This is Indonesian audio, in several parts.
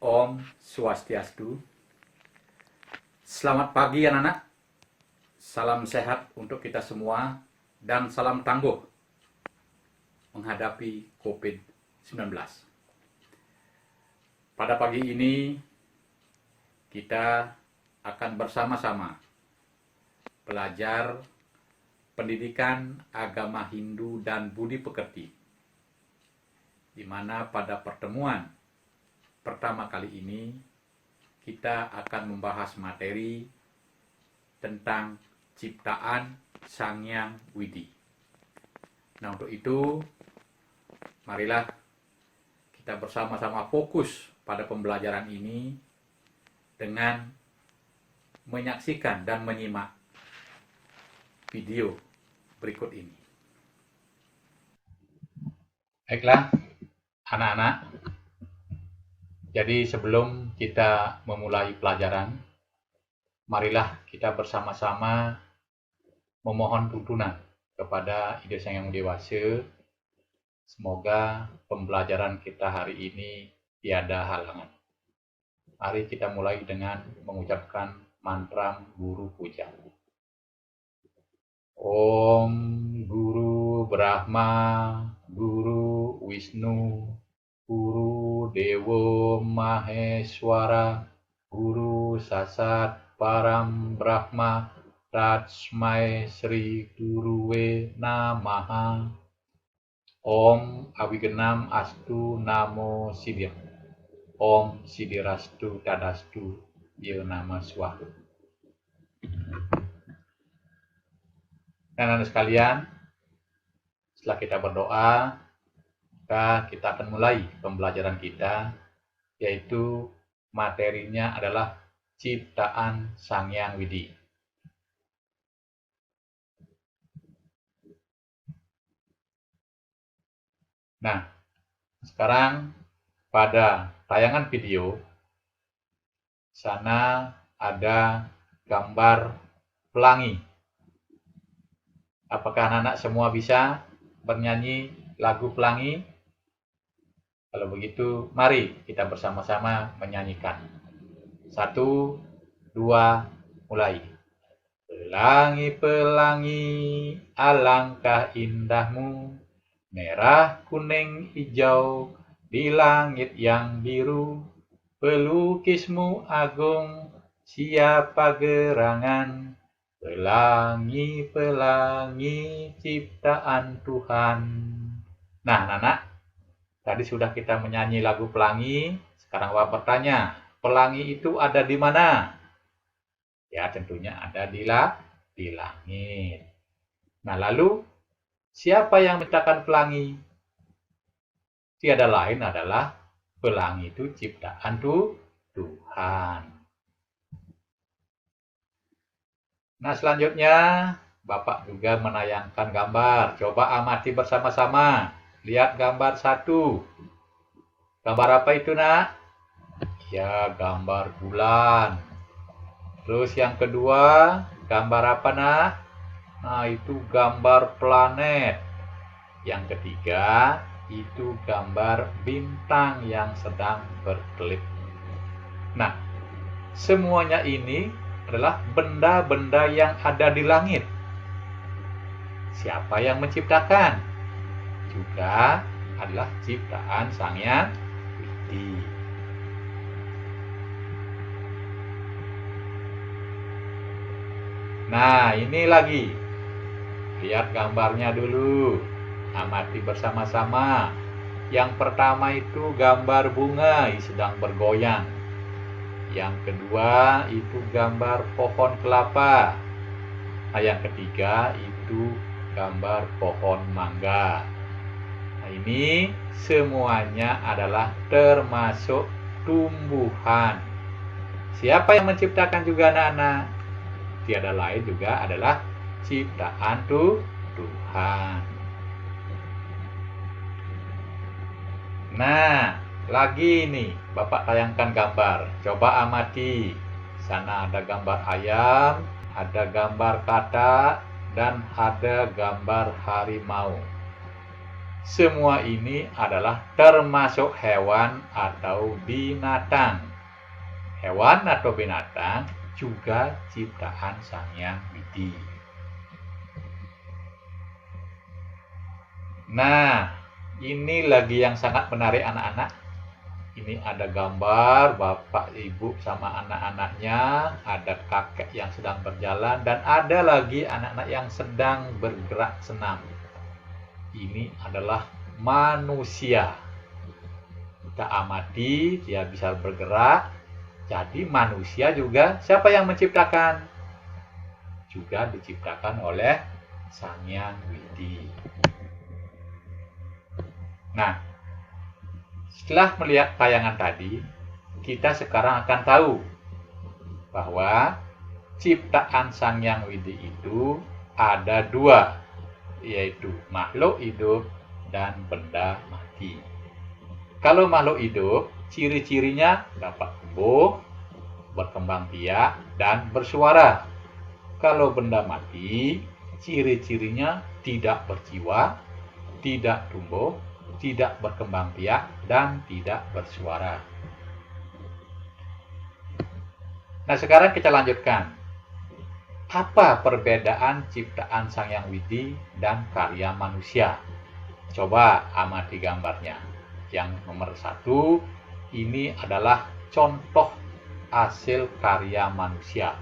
Om Swastiastu. Selamat pagi anak-anak. Salam sehat untuk kita semua dan salam tangguh menghadapi COVID-19. Pada pagi ini kita akan bersama-sama belajar pendidikan agama Hindu dan Budi Pekerti, di mana pada pertemuan pertama kali ini kita akan membahas materi tentang ciptaan Sang Hyang Widi. Nah, untuk itu marilah kita bersama-sama fokus pada pembelajaran ini dengan menyaksikan dan menyimak video berikut ini. Baiklah anak-anak, jadi sebelum kita memulai pelajaran, marilah kita bersama-sama memohon tuntunan kepada Ide Sang Hyang Widi Wase. Semoga pembelajaran kita hari ini tiada halangan. Mari kita mulai dengan mengucapkan mantra Guru Puja. Om Guru Brahma, Guru Wisnu, Guru Dewo Maheswara, Guru Sasat Param Brahma, Tatsmai Sri Guruwe Namaha. Om Awigenam Astu Namo Siddham. Om Siddhirastu Tadastu Yo Nama Swaha. Anak-anak sekalian, setelah kita berdoa, maka kita akan mulai pembelajaran kita, yaitu materinya adalah ciptaan Sang Hyang Widi. Nah, sekarang pada tayangan video, sana ada gambar pelangi. Apakah anak-anak semua bisa bernyanyi lagu pelangi? Kalau begitu, mari kita bersama-sama menyanyikan. 1, 2, mulai. Pelangi-pelangi, alangkah indahmu, merah, kuning, hijau, di langit yang biru. Pelukismu agung, siapa gerangan? Pelangi-pelangi, ciptaan Tuhan. Nah, anak-anak, tadi sudah kita menyanyi lagu pelangi. Sekarang Bapak bertanya, pelangi itu ada di mana? Ya, tentunya ada di langit. Nah, lalu siapa yang menciptakan pelangi? Tiada lain adalah pelangi itu ciptaan Tuhan. Nah, selanjutnya Bapak juga menayangkan gambar. Coba amati bersama-sama. Lihat gambar 1. Gambar apa itu, nak? Ya, gambar bulan. Terus yang kedua, gambar apa, nak? Nah, itu gambar planet. Yang ketiga, itu gambar bintang yang sedang berkelip. Nah, semuanya ini adalah benda-benda yang ada di langit. Siapa yang menciptakan? Juga adalah ciptaan Sang Hyang Widi. Nah, ini lagi. Lihat gambarnya dulu. Amati bersama-sama. Yang pertama itu gambar bunga sedang bergoyang. Yang kedua itu gambar pohon kelapa. Nah, yang ketiga itu gambar pohon mangga. Nah, ini semuanya adalah termasuk tumbuhan. Siapa yang menciptakan juga, anak-anak? Tiada lain juga adalah ciptaan Tuhan. Nah, lagi nih, Bapak tayangkan gambar. Coba amati. Sana ada gambar ayam, ada gambar katak, dan ada gambar harimau. Semua ini adalah termasuk hewan atau binatang. Hewan atau binatang juga ciptaan Sang Hyang Widi. Nah, ini lagi yang sangat menarik anak-anak. Ini ada gambar bapak, ibu sama anak-anaknya, ada kakek yang sedang berjalan, dan ada lagi anak-anak yang sedang bergerak senam. Ini adalah manusia. Kita amati, dia bisa bergerak. Jadi manusia juga siapa yang menciptakan? Juga diciptakan oleh Sang Hyang Widi. Nah, setelah melihat tayangan tadi, kita sekarang akan tahu bahwa ciptaan Sang Hyang Widi itu ada dua, yaitu makhluk hidup dan benda mati. Kalau makhluk hidup, ciri-cirinya dapat tumbuh, berkembang biak, dan bersuara. Kalau benda mati, ciri-cirinya tidak berjiwa, tidak tumbuh, tidak berkembang biak, dan tidak bersuara. Nah, sekarang kita lanjutkan. Apa perbedaan ciptaan Sang Hyang Widi dan karya manusia? Coba amati gambarnya. Yang nomor 1, ini adalah contoh hasil karya manusia.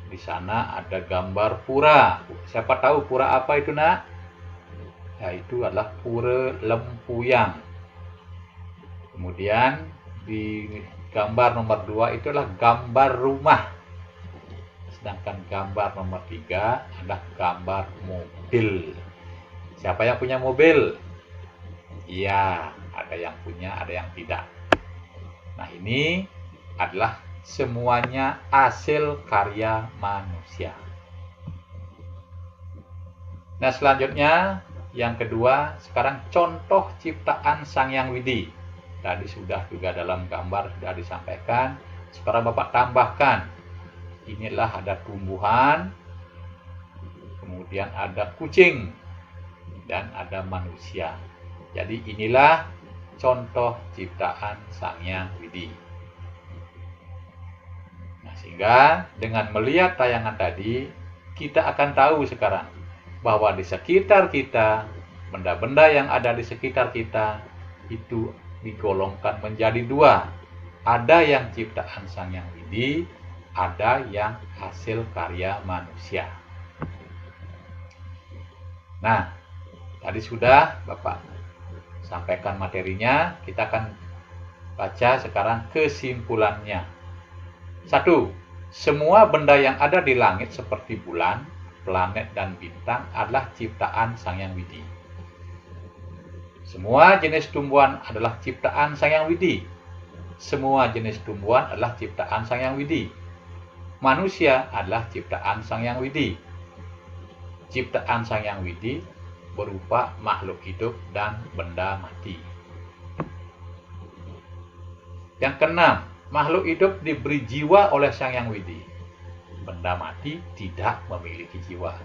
Di sana ada gambar pura. Siapa tahu pura apa itu, Nak? Yaitu adalah pura Lempuyang. Kemudian di gambar nomor 2 itu adalah gambar rumah. Sedangkan gambar nomor 3 adalah gambar mobil. Siapa yang punya mobil? Iya, ada yang punya, ada yang tidak. Nah, ini adalah semuanya hasil karya manusia. Nah, selanjutnya yang kedua, sekarang contoh ciptaan Sang Hyang Widi. Tadi sudah juga dalam gambar sudah disampaikan. Sekarang Bapak tambahkan. Inilah ada tumbuhan, kemudian ada kucing, dan ada manusia. Jadi inilah contoh ciptaan Sang Hyang Widi. Nah, sehingga dengan melihat tayangan tadi, kita akan tahu sekarang bahwa di sekitar kita, benda-benda yang ada di sekitar kita itu digolongkan menjadi dua. Ada yang ciptaan Sang Hyang Widi, ada yang hasil karya manusia. Nah, tadi sudah Bapak sampaikan materinya, kita akan baca sekarang kesimpulannya. 1. Semua benda yang ada di langit seperti bulan, planet, dan bintang adalah ciptaan Sang Hyang Widi. Semua jenis tumbuhan adalah ciptaan Sang Hyang Widi. Semua jenis tumbuhan adalah ciptaan Sang Hyang Widi. Manusia adalah ciptaan Sang Hyang Widi. Ciptaan Sang Hyang Widi berupa makhluk hidup dan benda mati. Yang keenam, makhluk hidup diberi jiwa oleh Sang Hyang Widi. Benda mati tidak memiliki jiwa.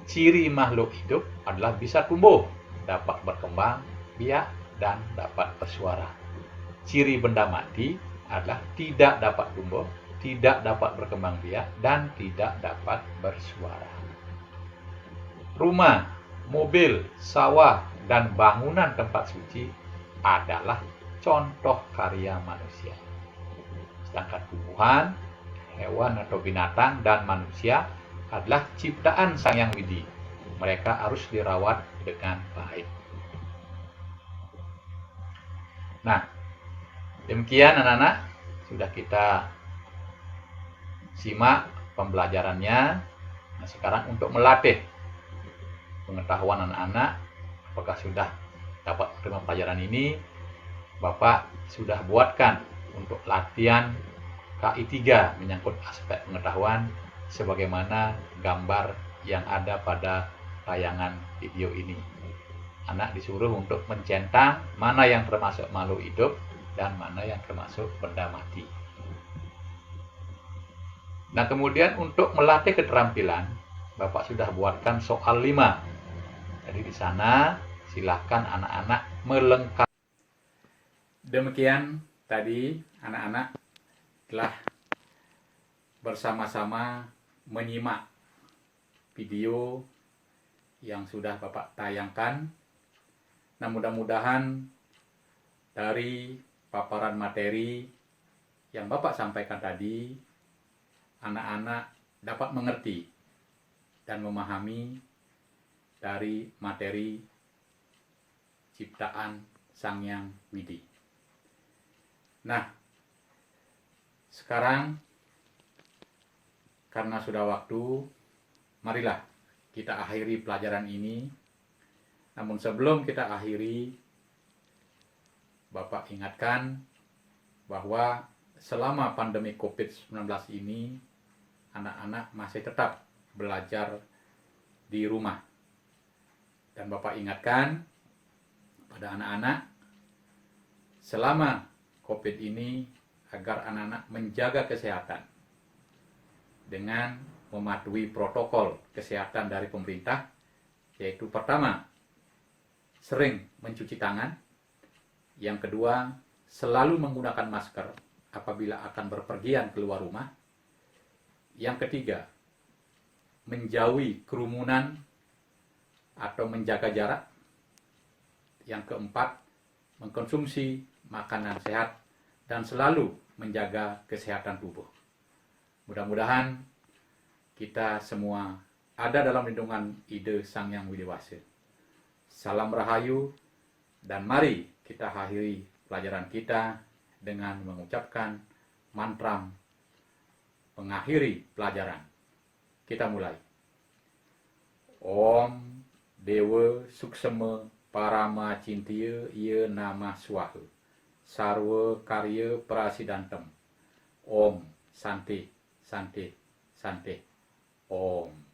Ciri makhluk hidup adalah bisa tumbuh, dapat berkembang biak, dan dapat bersuara. Ciri benda mati adalah tidak dapat tumbuh, tidak dapat berkembang biak, dan tidak dapat bersuara. Rumah, mobil, sawah, dan bangunan tempat suci adalah contoh karya manusia. Sedangkan tumbuhan, hewan atau binatang, dan manusia adalah ciptaan Sang Hyang Widi. Mereka harus dirawat dengan baik. Nah, demikian anak-anak, sudah kita simak pembelajarannya. Nah, sekarang untuk melatih pengetahuan anak-anak, apakah sudah dapat menerima pelajaran ini, Bapak sudah buatkan untuk latihan KI 3 menyangkut aspek pengetahuan sebagaimana gambar yang ada pada tayangan video ini. Anak disuruh untuk mencentang mana yang termasuk makhluk hidup dan mana yang termasuk benda mati. Nah, kemudian untuk melatih keterampilan, Bapak sudah buatkan soal 5. Jadi di sana Silahkan anak-anak melengkapi. Demikian tadi anak-anak telah bersama-sama menyimak video yang sudah Bapak tayangkan. Nah, mudah-mudahan dari paparan materi yang Bapak sampaikan tadi, anak-anak dapat mengerti dan memahami dari materi ciptaan Sang Hyang Widi. Nah, sekarang karena sudah waktu, marilah kita akhiri pelajaran ini. Namun sebelum kita akhiri, Bapak ingatkan bahwa selama pandemi COVID-19 ini, anak-anak masih tetap belajar di rumah. Dan Bapak ingatkan pada anak-anak, selama COVID ini, agar anak-anak menjaga kesehatan dengan mematuhi protokol kesehatan dari pemerintah, yaitu pertama, sering mencuci tangan. Yang kedua, selalu menggunakan masker apabila akan berpergian keluar rumah. Yang ketiga, menjauhi kerumunan atau menjaga jarak. Yang keempat, mengkonsumsi makanan sehat dan selalu menjaga kesehatan tubuh. Mudah-mudahan kita semua ada dalam lindungan ide Sang Hyang Widi-Wase. Salam Rahayu, dan mari kita akhiri pelajaran kita dengan mengucapkan mantra mengakhiri pelajaran. Kita mulai. Om Dewa Suksema Parama Cintiya Iye Namah Swaha Sarwa Karya Prasidantem. Om Santi Santi Santi. Om.